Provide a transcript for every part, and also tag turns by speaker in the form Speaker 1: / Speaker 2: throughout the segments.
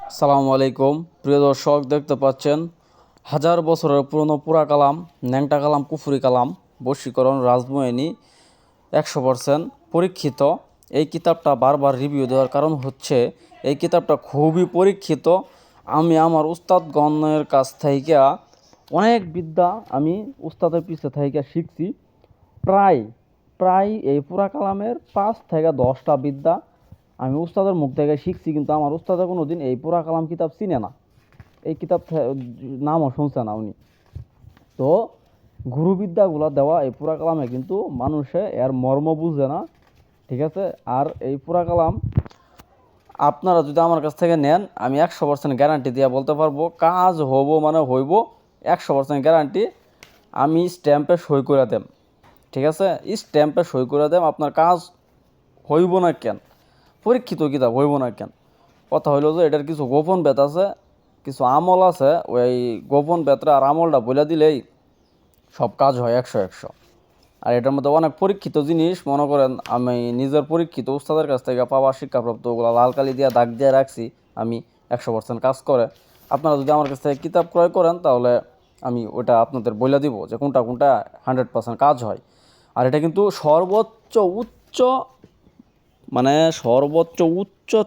Speaker 1: আসসালামু আলাইকুম প্রিয় দর্শক, দেখতে পাচ্ছেন হাজার বছরের পুরনো পুরা কালাম, ন্যাংটা কালাম, কুফুরি কালাম, বশীকরণ, রাজমোহিনী 100% পরীক্ষিত। এই কিতাবটা বারবার রিভিউ দেওয়ার কারণ হচ্ছে এই কিতাবটা খুবই পরীক্ষিত। আমি আমার উস্তাদগণের কাছ থেকে অনেক বিদ্যা আমি উস্তাদের পিছে থেকে শিখছি। প্রায় প্রায় এই পুরা কালামের 5 থেকে 10টা বিদ্যা আমি উস্তাদের মুখ থেকে শিখছি, কিন্তু আমার উস্তাদে কোনো দিন এই পুরা কালাম কিতাব চিনে না, এই কিতাব নামও শুনছে না উনি। তো গুরুবিদ্যাগুলো দেওয়া এই পুরা কালামে কিন্তু মানুষে এর মর্ম বুঝে না, ঠিক আছে। আর এই পুরা কালাম আপনারা যদি আমার কাছ থেকে নেন, আমি 100% গ্যারান্টি দিয়ে বলতে পারবো কাজ হবো মানে হইব, 100% গ্যারান্টি। আমি স্ট্যাম্পে সই করে দেম, ঠিক আছে, স্ট্যাম্পে সই করে দেম, আপনার কাজ হইব না কেন, পরীক্ষিত কিতাব হইব না কেন। কথা হইল যে এটার কিছু গোপন বেত আছে, কিছু আমল আছে, ওই গোপন বেতরা আর আমলটা বলে দিলেই সব কাজ হয় 100-100। আর এটার মধ্যে অনেক পরীক্ষিত জিনিস, মনে করেন আমি নিজের পরীক্ষিত উস্তাদের কাছ থেকে পাওয়া শিক্ষাপ্রাপ্ত ওগুলো লাল কালি দিয়ে দাগ দিয়ে রাখছি, আমি 100% কাজ করে। আপনারা যদি আমার কাছ থেকে কিতাব ক্রয় করেন তাহলে আমি ওটা আপনাদের বলে দিব যে কোনটা কোনটা 100% কাজ হয়। আর এটা কিন্তু সর্বোচ্চ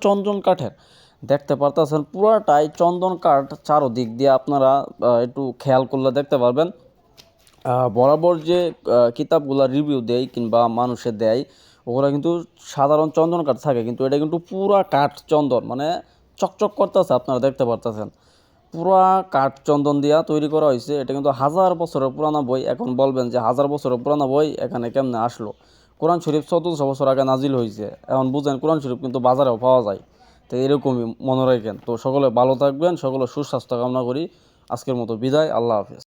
Speaker 1: চন্দন কাঠের, দেখতে পারতেছেন পুরাটাই চন্দন কাঠ চারোদিক দিয়ে। আপনারা একটু খেয়াল করলে দেখতে পারবেন। বরাবর যে কিতাবগুলো রিভিউ দেয় কিংবা মানুষে দেয় ওগুলো কিন্তু সাধারণ চন্দন কাঠ থাকে, কিন্তু এটা কিন্তু পুরা কাঠ চন্দন, মানে চকচক করতেছে, আপনারা দেখতে পারতেছেন পুরা কাঠ চন্দন দিয়া তৈরি করা হয়েছে। এটা কিন্তু হাজার বছরের পুরানো বই। এখন বলবেন যে হাজার বছরের পুরানো বই এখানে কেমনে আসলো? কোরআন শরীফ 1400 বছর আগে নাজিল হয়েছে, এখন বুঝেন কোরআন শরীফ কিন্তু বাজারেও পাওয়া যায়। তো এরকমই মনে রাখেন। তো সকলে ভালো থাকবেন, সকলে সুস্বাস্থ্য কামনা করি। আজকের মতো বিদায়, আল্লাহ হাফেজ।